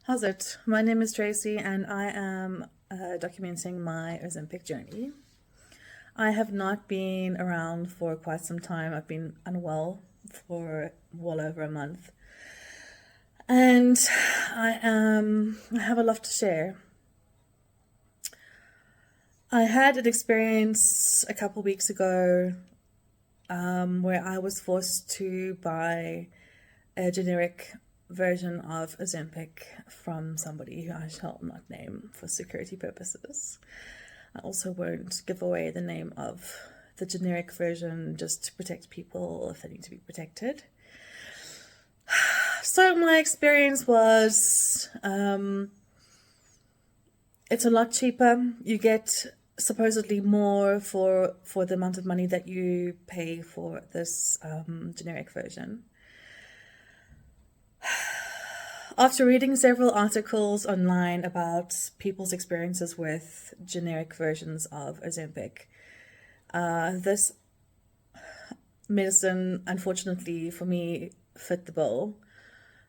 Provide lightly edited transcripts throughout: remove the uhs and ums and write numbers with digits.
How's it? My name is Tracy and I am documenting my Ozempic journey. I have not been around for quite some time. I've been unwell for well over a month. And I have a lot to share. I had an experience a couple weeks ago where I was forced to buy a generic version of Ozempic from somebody who I shall not name for security purposes. I also won't give away the name of the generic version just to protect people if they need to be protected. So my experience was, it's a lot cheaper. You get supposedly more for the amount of money that you pay for this generic version. After reading several articles online about people's experiences with generic versions of Ozempic, this medicine, unfortunately for me, fit the bill.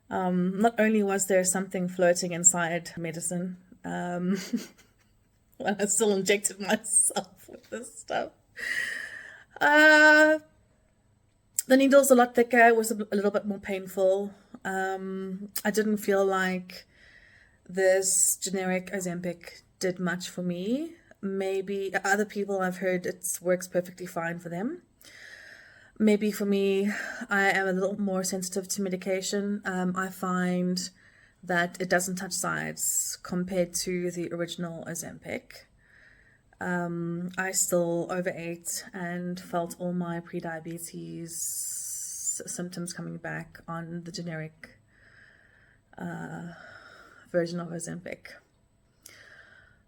Not only was there something floating inside medicine, when I still injected myself with this stuff. The needle's a lot thicker, it was a little bit more painful. I didn't feel like this generic Ozempic did much for me. Maybe other people, I've heard it works perfectly fine for them. Maybe for me, I am a little more sensitive to medication. I find that it doesn't touch sides compared to the original Ozempic. I still overate and felt all my pre-diabetes symptoms coming back on the generic version of Ozempic.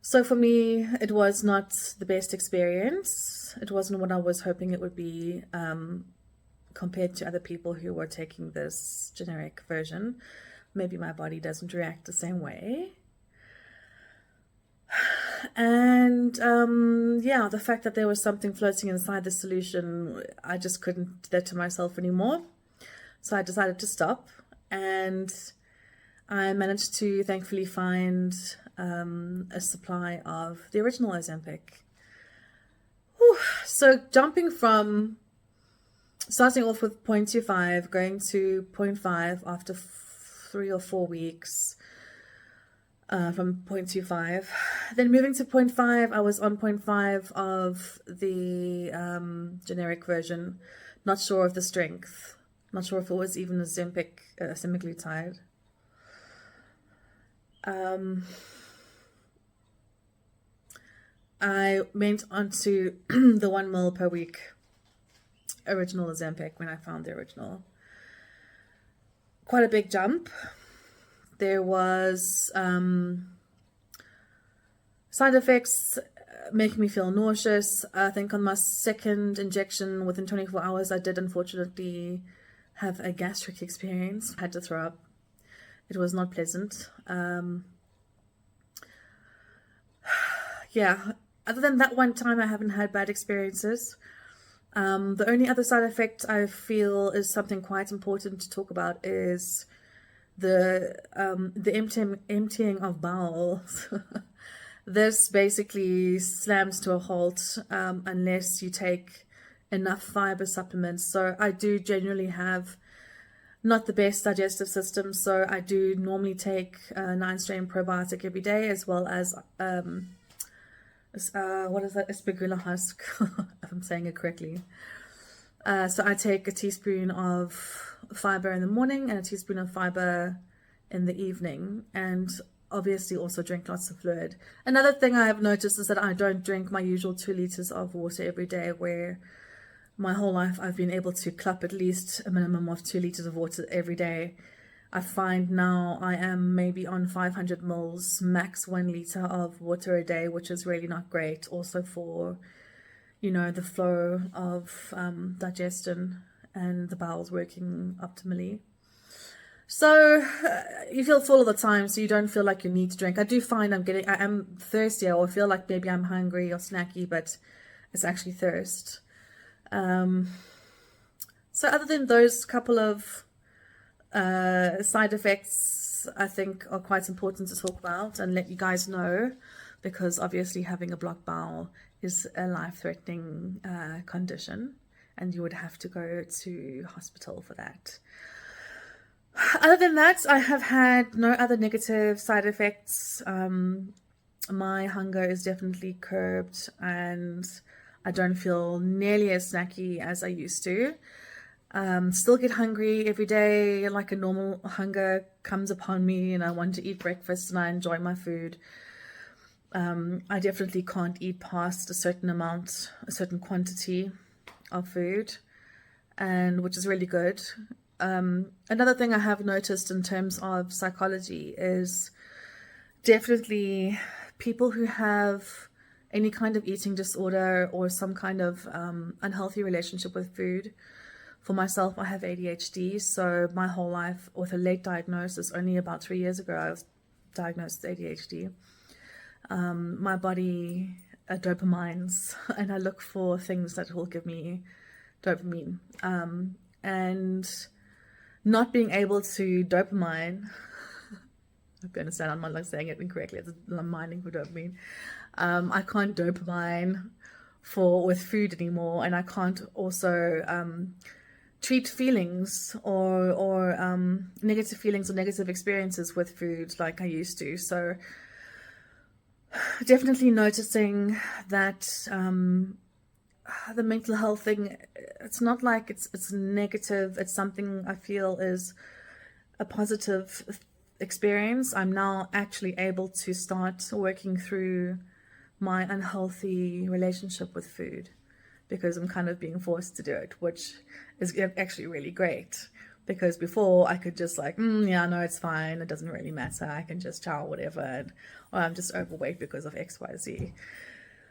So for me, it was not the best experience. It wasn't what I was hoping it would be compared to other people who were taking this generic version. Maybe my body doesn't react the same way. And yeah, the fact that there was something floating inside the solution, I just couldn't do that to myself anymore. So I decided to stop, and I managed to thankfully find a supply of the original Ozempic. So starting off with 0.25, going to 0.5 after 3 or 4 weeks, from 0.25, then moving to 0.5. I was on 0.5 of the generic version, not sure of the strength, not sure if it was even Ozempic, Semaglutide. I went on to the 1 ml per week original Ozempic when I found the original. Quite a big jump. There was side effects making me feel nauseous. I think on my second injection, within 24 hours, I did unfortunately have a gastric experience. I had to throw up. It was not pleasant. Yeah, other than that one time, I haven't had bad experiences. The only other side effect I feel is something quite important to talk about is the emptying of bowels. This basically slams to a halt unless you take enough fiber supplements. So I do generally have not the best digestive system, so I do normally take 9-strain probiotic every day, as well as what is that, asparagus husk, if I'm saying it correctly. So I take a teaspoon of fiber in the morning and a teaspoon of fiber in the evening, and obviously also drink lots of fluid. Another thing I have noticed is that I don't drink my usual 2 liters of water every day, where my whole life I've been able to club at least a minimum of 2 liters of water every day. I find now I am maybe on 500 mils, max 1 liter of water a day, which is really not great. Also for, you know, the flow of digestion and the bowels working optimally. So you feel full all the time, so you don't feel like you need to drink. I do find I am thirsty, or feel like maybe I'm hungry or snacky, but it's actually thirst. So other than those couple of side effects, things I think are quite important to talk about and let you guys know, because obviously having a blocked bowel is a life-threatening condition, and you would have to go to hospital for that. Other than that, I have had no other negative side effects. My hunger is definitely curbed, and I don't feel nearly as snacky as I used to. Still get hungry every day, like a normal hunger comes upon me, and I want to eat breakfast and I enjoy my food. I definitely can't eat past a certain amount, a certain quantity of food, and which is really good. Another thing I have noticed in terms of psychology is definitely people who have any kind of eating disorder or some kind of unhealthy relationship with food. For myself, I have ADHD, so my whole life, with a late diagnosis, only about 3 years ago, I was diagnosed with ADHD. My body dopamines, and I look for things that will give me dopamine. And not being able to dopamine, I hope you understand, I'm not saying it incorrectly, I'm mining for dopamine. I can't dopamine with food anymore, and I can't also treat feelings or negative feelings or negative experiences with food like I used to. So definitely noticing that the mental health thing, it's not like it's negative. It's something I feel is a positive experience. I'm now actually able to start working through my unhealthy relationship with food, because I'm kind of being forced to do it, which is actually really great. Because before I could just like, yeah, no, it's fine. It doesn't really matter. I can just chow whatever. Or I'm just overweight because of X, Y, Z.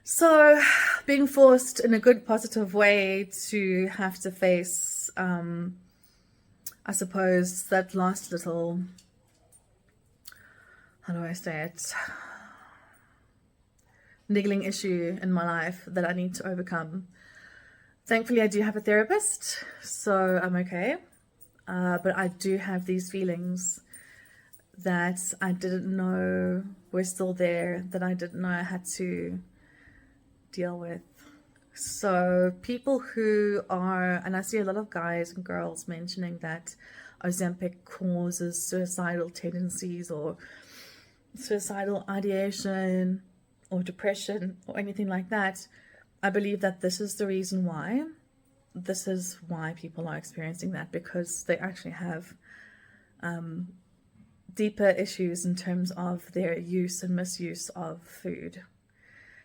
So being forced in a good, positive way to have to face, I suppose, that last little, how do I say it, niggling issue in my life that I need to overcome. Thankfully, I do have a therapist, so I'm okay. But I do have these feelings that I didn't know were still there, that I didn't know I had to deal with. So people who are, and I see a lot of guys and girls mentioning that Ozempic causes suicidal tendencies or suicidal ideation or depression or anything like that. I believe that this is the reason why. This is why people are experiencing that, because they actually have deeper issues in terms of their use and misuse of food.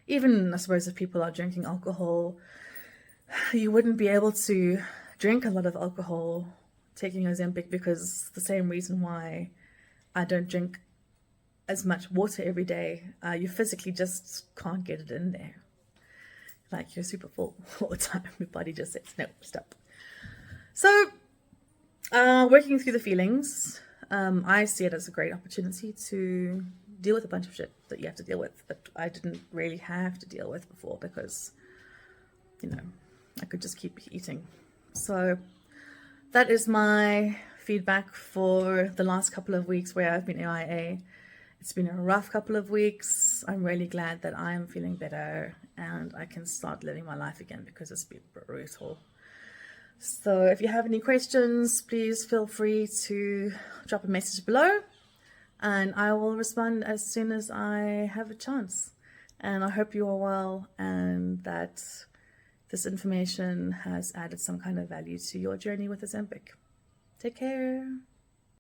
Even, I suppose, if people are drinking alcohol, you wouldn't be able to drink a lot of alcohol taking Ozempic, because the same reason why I don't drink as much water every day, you physically just can't get it in there. Like, you're super full all the time. Your body just says, no, stop. So, working through the feelings, I see it as a great opportunity to deal with a bunch of shit that you have to deal with, that I didn't really have to deal with before, because, you know, I could just keep eating. So, that is my feedback for the last couple of weeks where I've been AIA. It's been a rough couple of weeks. I'm really glad that I am feeling better and I can start living my life again, because it's been brutal. So if you have any questions, please feel free to drop a message below, and I will respond as soon as I have a chance. And I hope you are well, and that this information has added some kind of value to your journey with Ozempic. Take care.